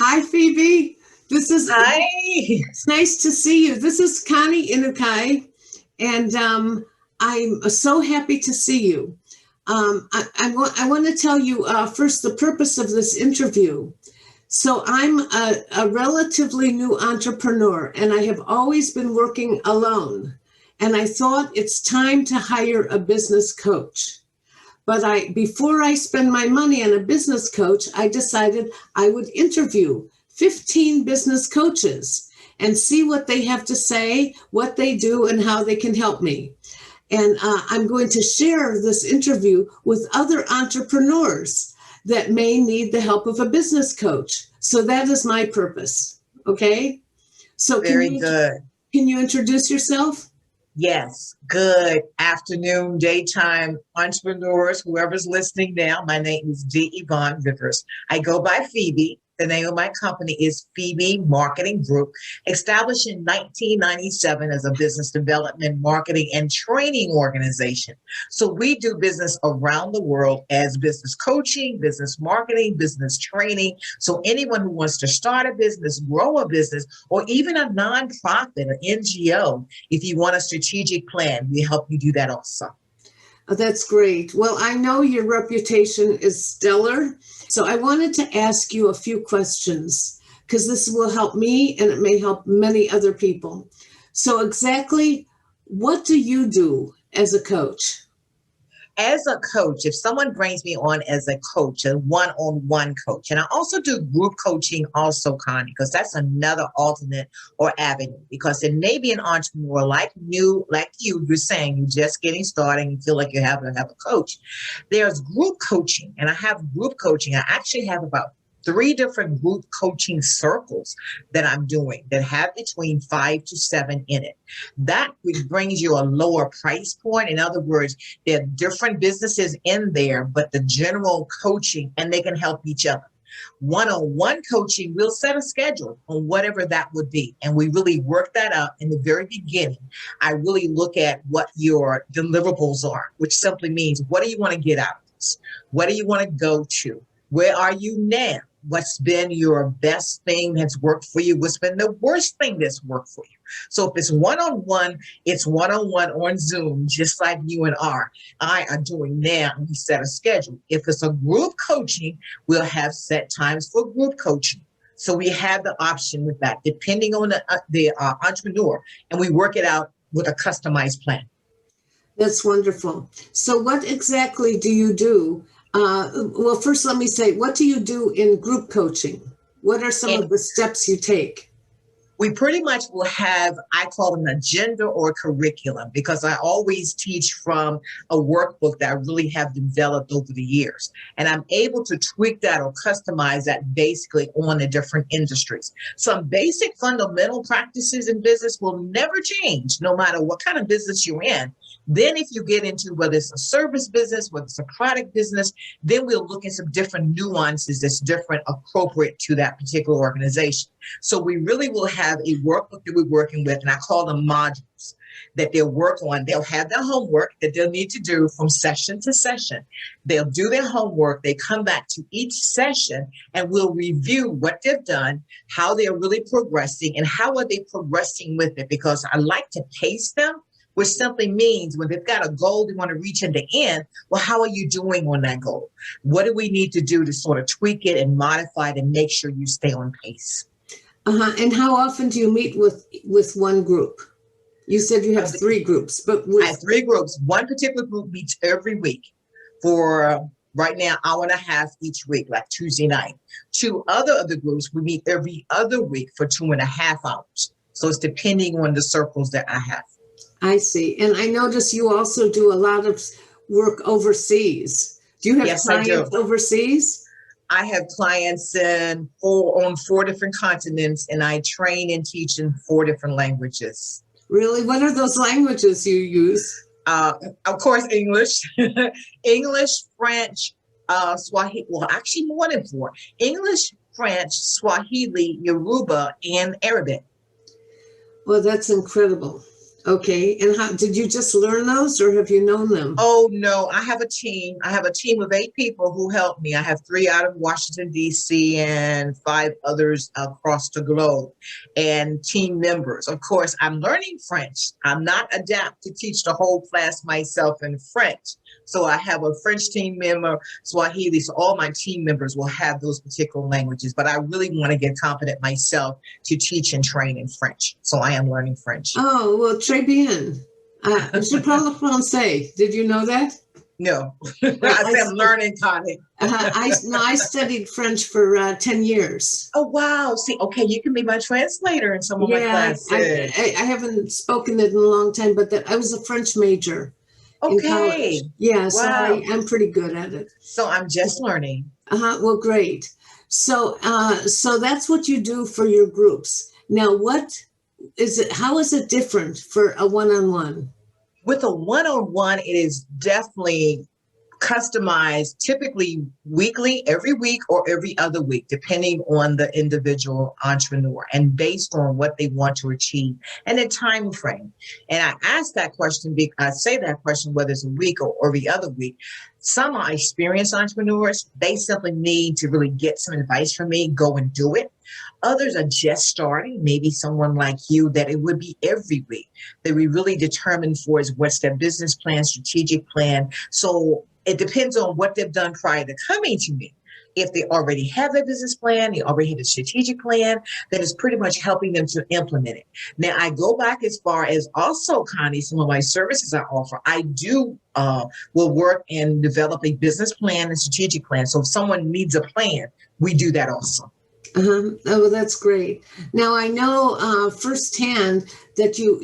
Hi, Phoebe. Hi. It's nice to see you. This is Connie Inukai, and I'm so happy to see you. I want to tell you first the purpose of this interview. So I'm a relatively new entrepreneur, and I have always been working alone. And I thought it's time to hire a business coach. But before I spend my money on a business coach, I decided I would interview 15 business coaches and see what they have to say, what they do, and how they can help me. And I'm going to share this interview with other entrepreneurs that may need the help of a business coach. So that is my purpose. Okay. So Very good. can you introduce yourself? Yes. Good afternoon, daytime entrepreneurs, whoever's listening now. My name is D Yvonne Rivers. I go by Phoebe. The name of my company is Phoebe Marketing Group, established in 1997 as a business development, marketing, and training organization. So we do business around the world as business coaching, business marketing, business training. So anyone who wants to start a business, grow a business, or even a nonprofit or NGO, if you want a strategic plan, we help you do that also. Oh, that's great. Well, I know your reputation is stellar. So I wanted to ask you a few questions because this will help me and it may help many other people. So exactly what do you do as a coach? As a coach, if someone brings me on as a coach, a one-on-one coach, and I also do group coaching also, Connie, because that's another alternate or avenue, because it may be an entrepreneur like you're saying, you're just getting started and you feel like you have to have a coach. There's group coaching, and I have group coaching. I actually have about 3 different group coaching circles that I'm doing that have between 5 to 7 in it. That brings you a lower price point. In other words, there are different businesses in there, but the general coaching, and they can help each other. One-on-one coaching, we'll set a schedule on whatever that would be. And we really work that out in the very beginning. I really look at what your deliverables are, which simply means, what do you want to get out of this? What do you want to go to? Where are you now? What's been your best thing that's worked for you? What's been the worst thing that's worked for you? So if it's one-on-one, it's one-on-one on Zoom, just like you and I are doing now. We set a schedule. If it's a group coaching, we'll have set times for group coaching. So we have the option with that, depending on the entrepreneur, and we work it out with a customized plan. That's wonderful. So what exactly do you do? Well, first, let me say, what do you do in group coaching? What are some of the steps you take? We pretty much will have, I call them an agenda or curriculum, because I always teach from a workbook that I really have developed over the years. And I'm able to tweak that or customize that basically on the different industries. Some basic fundamental practices in business will never change, no matter what kind of business you're in. Then if you get into whether it's a service business, whether it's a product business, then we'll look at some different nuances that's different, appropriate to that particular organization. So we really will have a workbook that we're working with, and I call them modules that they'll work on. They'll have their homework that they'll need to do from session to session. They'll do their homework. They come back to each session and we'll review what they've done, how they're really progressing, and how are they progressing with it, because I like to pace them, which simply means when they've got a goal they want to reach in the end, well, how are you doing on that goal? What do we need to do to sort of tweak it and modify it and make sure you stay on pace? And how often do you meet with one group? You said you have 3 groups, but I have 3 groups. One particular group meets every week for right now, hour and a half each week, like Tuesday night. 2 other groups, we meet every other week for 2.5 hours. So it's depending on the circles that I have. I see. And I notice you also do a lot of work overseas. Do you have clients overseas? I have clients on 4 different continents, and I train and teach in 4 different languages. Really? What are those languages you use? Of course, English, English, French, Swahili. Well, actually more than 4. English, French, Swahili, Yoruba, and Arabic. Well, that's incredible. Okay. And how did you just learn those or have you known them? Oh no, I have a team. I have a team of 8 people who help me. I have 3 out of Washington, D.C., and 5 others across the globe, and team members. Of course, I'm learning French. I'm not adept to teach the whole class myself in French. So I have a French team member, Swahili. So all my team members will have those particular languages. But I really want to get competent myself to teach and train in French. So I am learning French. Oh, well, très bien. Je parle français. Did you know that? No, I said I'm learning, Connie. I studied French for 10 years. Oh, wow. See, okay, you can be my translator in some of my classes. I haven't spoken it in a long time, but I was a French major in college. Okay. Yeah, so Wow. I'm pretty good at it. So I'm just learning. Well, great. So that's what you do for your groups. Now, what is it? How is it different for a one-on-one? With a one-on-one, it is definitely customized, typically weekly, every week or every other week, depending on the individual entrepreneur and based on what they want to achieve and the time frame. And I ask that question, I say that question, whether it's a week or every other week. Some are experienced entrepreneurs. They simply need to really get some advice from me, go and do it. Others are just starting, maybe someone like you, that it would be every week that we really determine for is what's their business plan, strategic plan. So it depends on what they've done prior to coming to me. If they already have a business plan, they already have a strategic plan, then it's pretty much helping them to implement it. Now, I go back as far as also, Connie, some of my services I offer. I do will work and develop a business plan and strategic plan. So if someone needs a plan, we do that also. Oh, that's great. Now I know firsthand that you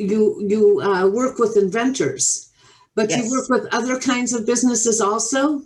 work with inventors, but Yes. you work with other kinds of businesses also?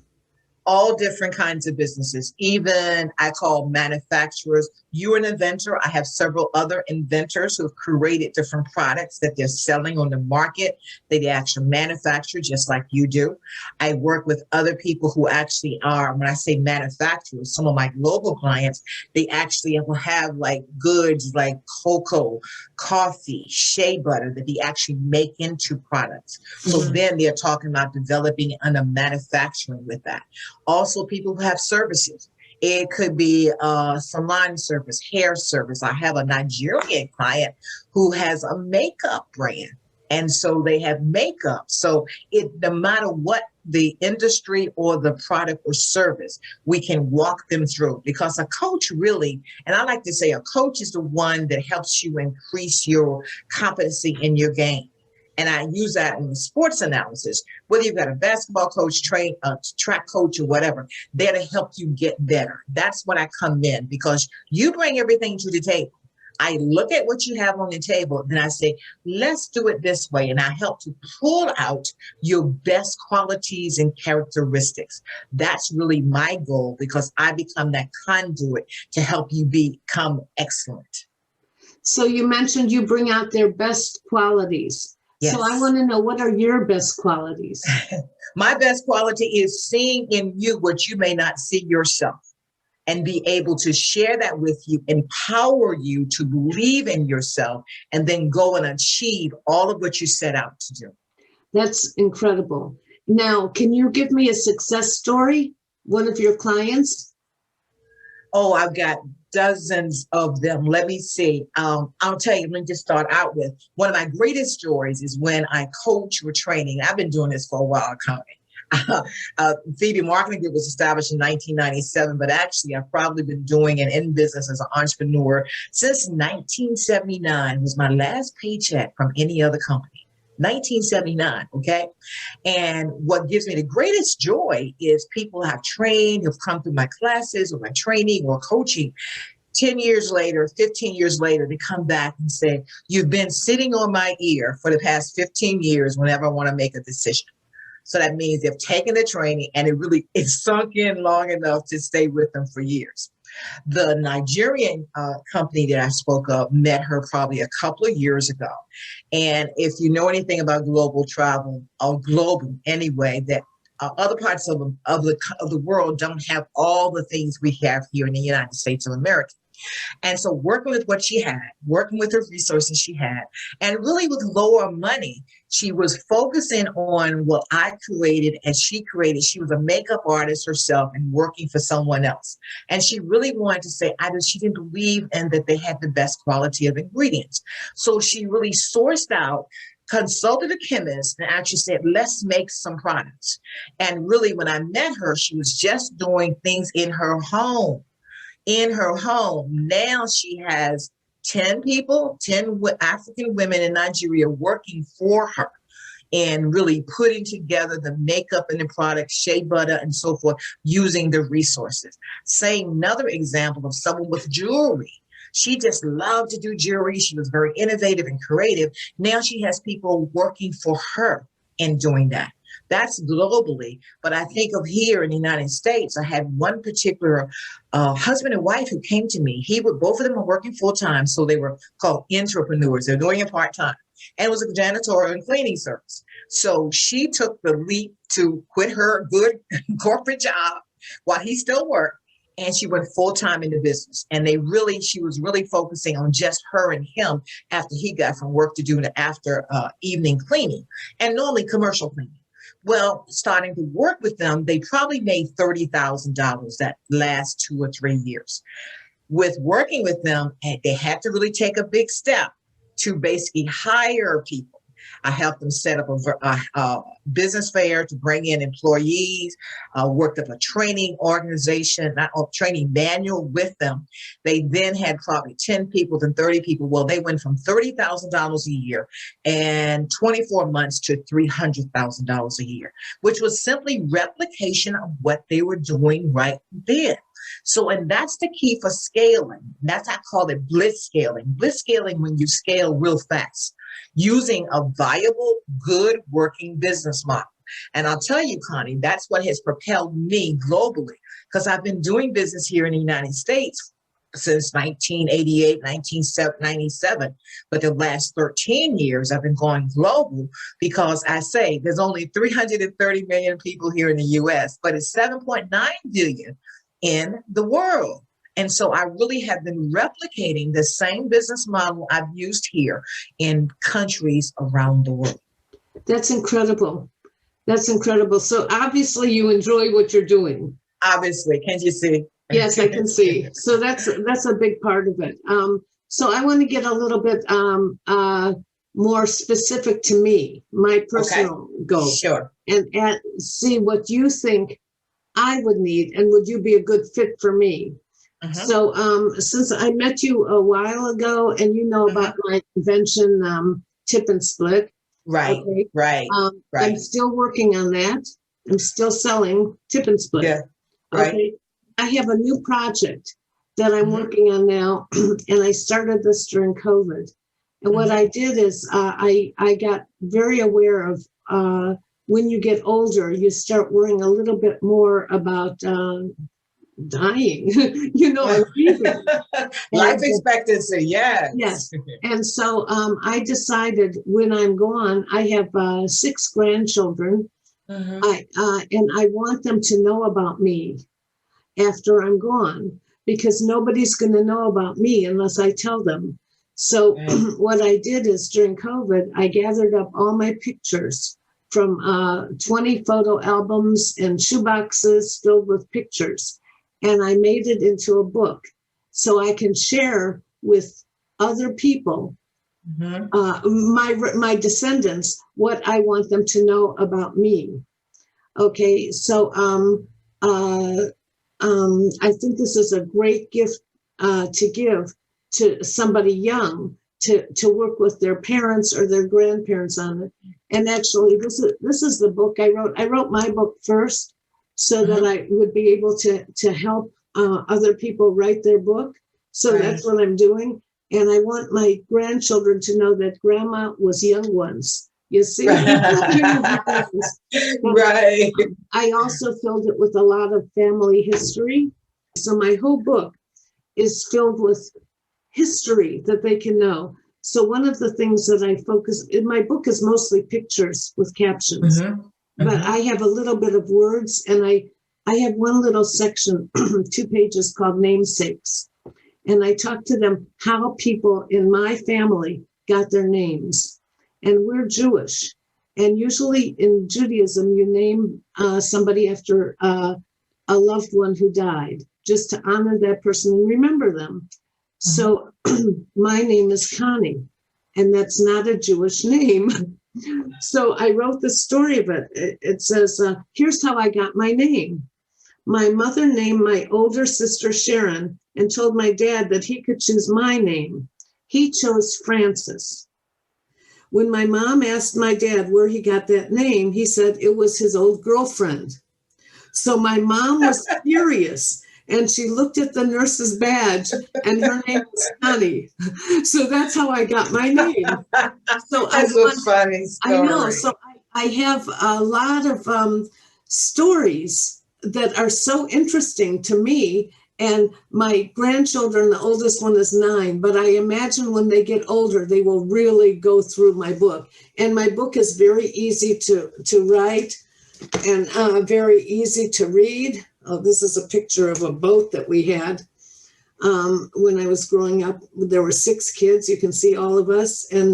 All different kinds of businesses, even I call manufacturers. You're an inventor. I have several other inventors who have created different products that they're selling on the market that they actually manufacture just like you do. I work with other people who actually are, when I say manufacturers, some of my global clients, they actually will have like goods like cocoa, coffee, shea butter that they actually make into products. So then they're talking about developing and manufacturing with that. Also, people who have services. It could be a salon service, hair service. I have a Nigerian client who has a makeup brand. And so they have makeup. So no matter what the industry or the product or service, we can walk them through, because a coach really, and I like to say a coach is the one that helps you increase your competency in your game. And I use that in the sports analysis, whether you've got a basketball coach, track coach, or whatever, they're to help you get better. That's when I come in, because you bring everything to the table. I look at what you have on the table, then I say, let's do it this way. And I help to pull out your best qualities and characteristics. That's really my goal, because I become that conduit to help you become excellent. So you mentioned you bring out their best qualities. Yes. So I want to know, what are your best qualities? My best quality is seeing in you what you may not see yourself, and be able to share that with you, empower you to believe in yourself, and then go and achieve all of what you set out to do. That's incredible. Now, can you give me a success story? One of your clients? Oh, I've got dozens of them. Let me see. I'll tell you, let me just start out with one of my greatest stories is when I coach or training. I've been doing this for a while, Connie. Phoebe Marketing Group was established in 1997, but actually I've probably been doing it in business as an entrepreneur since 1979 was my last paycheck from any other company. 1979, okay? And what gives me the greatest joy is people have trained, have come through my classes or my training or coaching. 10 years later, 15 years later, they come back and say, you've been sitting on my ear for the past 15 years whenever I want to make a decision. So that means they've taken the training and it sunk in long enough to stay with them for years. The Nigerian company that I spoke of met her probably a couple of years ago. And if you know anything about global travel, or global anyway, that other parts of the world don't have all the things we have here in the United States of America. And so working with what she had, working with the resources she had, and really with lower money, she was focusing on what I created and she created. She was a makeup artist herself and working for someone else. And she really wanted to say, she didn't believe in that they had the best quality of ingredients. So she really sourced out, consulted a chemist, and actually said, let's make some products. And really, when I met her, she was just doing things in her home. Now she has 10 people, 10 African women in Nigeria working for her and really putting together the makeup and the products, shea butter and so forth, using the resources. Same another example of someone with jewelry. She just loved to do jewelry. She was very innovative and creative. Now she has people working for her in doing that. That's globally, but I think of here in the United States, I had one particular husband and wife who came to me. Both of them were working full time, so they were called entrepreneurs. They're doing it part time, and it was a janitorial and cleaning service. So she took the leap to quit her good corporate job while he still worked, and she went full time in the business. And she was really focusing on just her and him after he got from work to do the after evening cleaning, and normally commercial cleaning. Well, starting to work with them, they probably made $30,000 that last 2 or 3 years. With working with them, they had to really take a big step to basically hire people. I helped them set up a business fair to bring in employees, worked up a training organization, not a training manual with them. They then had probably 10 people, then 30 people. Well, they went from $30,000 a year and 24 months to $300,000 a year, which was simply replication of what they were doing right then. So, and that's the key for scaling. I call it blitz scaling. Blitz scaling when you scale real fast, using a viable, good working business model. And I'll tell you, Connie, that's what has propelled me globally, because I've been doing business here in the United States since 1988, 1997. But the last 13 years, I've been going global because I say there's only 330 million people here in the US, but it's 7.9 billion in the world. And so I really have been replicating the same business model I've used here in countries around the world. That's incredible. That's incredible. So obviously you enjoy what you're doing. Obviously, can you see? Yes, I can see. So that's a big part of it. So I want to get a little bit more specific to me, my personal goals. Sure. And see what you think I would need, and would you be a good fit for me? Uh-huh. So since I met you a while ago, and you know about my invention, tip and split. Right, okay? Right. I'm still working on that. I'm still selling tip and split. Yeah, right. Okay. I have a new project that I'm working on now, and I started this during COVID. And what I did is I got very aware of when you get older, you start worrying a little bit more about dying, life expectancy. Yes. And so I decided when I'm gone, I have 6 grandchildren. And I want them to know about me after I'm gone, because nobody's going to know about me unless I tell them. So what I did is during COVID, I gathered up all my pictures from 20 photo albums and shoeboxes filled with pictures. And I made it into a book so I can share with other people, my descendants, what I want them to know about me. Okay, so I think this is a great gift to give to somebody young to work with their parents or their grandparents on it. And actually, this is the book I wrote. I wrote my book first so that I would be able to help other people write their book. So that's what I'm doing. And I want my grandchildren to know that grandma was young once. You see? Right. I also filled it with a lot of family history. So my whole book is filled with history that they can know. So one of the things that I focus in my book is mostly pictures with captions, but I have a little bit of words, and I have one little section, 2 pages called namesakes. and I talked to them how people in my family got their names. And we're Jewish. And usually in Judaism, you name somebody after a loved one who died, just to honor that person and remember them. So my name is Connie, and that's not a Jewish name. So I wrote the story of it. It says, here's how I got my name. My mother named my older sister Sharon and told my dad that he could choose my name. He chose Francis. When my mom asked my dad where he got that name, he said it was his old girlfriend. So my mom was furious, and she looked at the nurse's badge, and her name was Connie. So that's how I got my name. So That's a funny story. I know. So I have a lot of stories that are so interesting to me. And my grandchildren, the oldest one is 9, but I imagine when they get older, they will really go through my book. And my book is very easy to write and very easy to read. Oh, this is a picture of a boat that we had when I was growing up. There were 6 kids. You can see all of us. And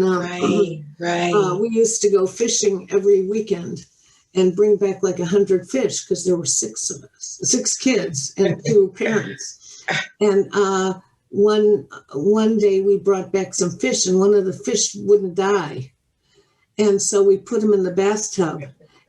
we used to go fishing every weekend and bring back like 100 fish because there were 6 of us, 6 kids and 2 parents. And one day we brought back some fish, and one of the fish wouldn't die. And so we put him in the bathtub,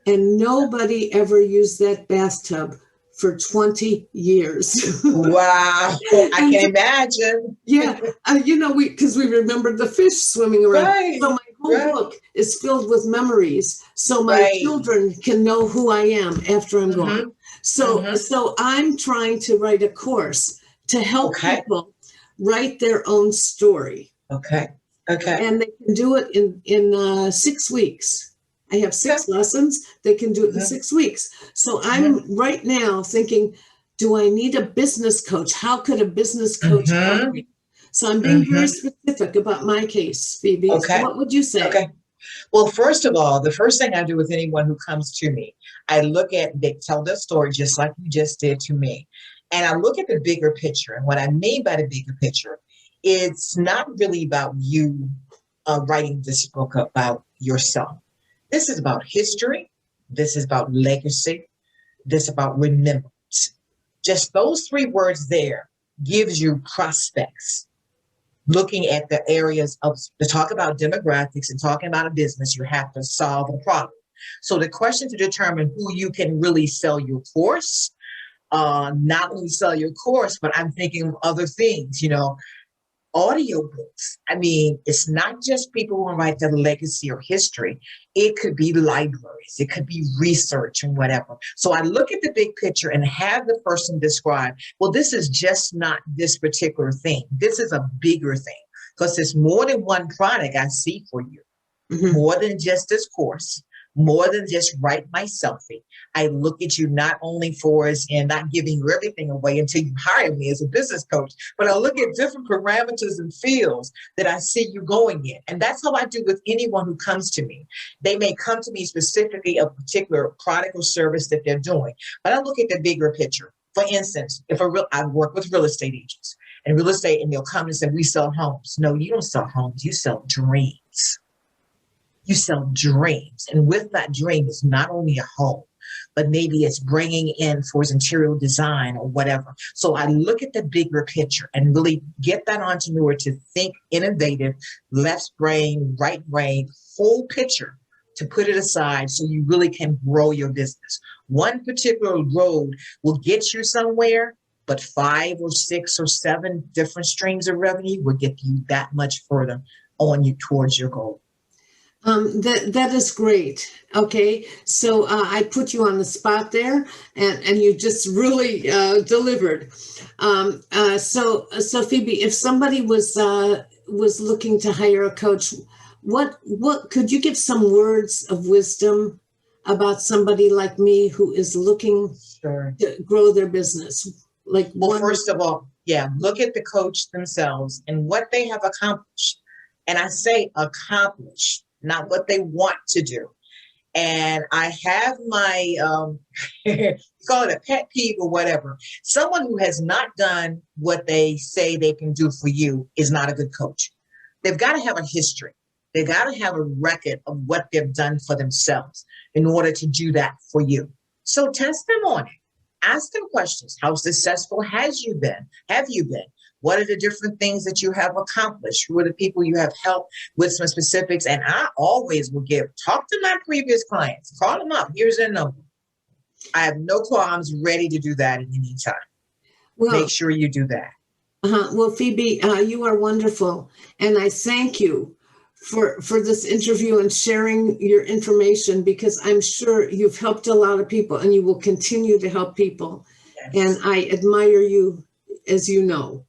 and nobody ever used that bathtub for 20 years. Wow. I can imagine. Yeah. Because we remembered the fish swimming around. Right. So my whole book is filled with memories. So my children can know who I am after I'm gone. So I'm trying to write a course to help people write their own story. Okay. And they can do it in 6 weeks. I have 6 lessons. They can do it in 6 weeks. So I'm right now thinking, do I need a business coach? How could a business coach help me? So I'm being very specific about my case, Phoebe. So what would you say? Okay. Well, first of all, the first thing I do with anyone who comes to me, I look at, they tell their story just like you just did to me. And I look at the bigger picture. And what I mean by the bigger picture, it's not really about you writing this book about yourself. This is about history. This is about legacy. This is about remembrance. Just those 3 words there gives you prospects. Looking at the areas to talk about demographics and talking about a business, you have to solve a problem. So the question to determine who you can really sell your course, not only sell your course, but I'm thinking of other things, audiobooks. I mean, it's not just people who write their legacy or history. It could be libraries. It could be research and whatever. So I look at the big picture and have the person describe, well, this is just not this particular thing. This is a bigger thing because there's more than one product I see for you, more than just this course. More than just write my selfie. I look at you not only for as in not giving you everything away until you hire me as a business coach, but I look at different parameters and fields that I see you going in. And that's how I do with anyone who comes to me. They may come to me specifically a particular product or service that they're doing, but I look at the bigger picture. For instance, I work with real estate agents and they'll come and say, we sell homes. No, you don't sell homes. You sell dreams. You sell dreams. And with that dream is not only a home, but maybe it's bringing in for its interior design or whatever. So I look at the bigger picture and really get that entrepreneur to think innovative, left brain, right brain, full picture to put it aside so you really can grow your business. One particular road will get you somewhere, but 5 or 6 or 7 different streams of revenue will get you that much further on you towards your goal. That is great. Okay, so I put you on the spot there, and you just really delivered. So Phoebe, if somebody was looking to hire a coach, what could you give some words of wisdom about somebody like me who is looking to grow their business? First of all, look at the coach themselves and what they have accomplished. And I say accomplished, not what they want to do. And I have my, call it a pet peeve or whatever. Someone who has not done what they say they can do for you is not a good coach. They've got to have a history. They've got to have a record of what they've done for themselves in order to do that for you. So test them on it. Ask them questions. How successful have you been? What are the different things that you have accomplished? Who are the people you have helped with some specifics? And I always will talk to my previous clients, call them up. Here's their number. I have no qualms, ready to do that at any time. Well, make sure you do that. Well, Phoebe, you are wonderful. And I thank you for this interview and sharing your information, because I'm sure you've helped a lot of people and you will continue to help people. Yes. And I admire you, as you know.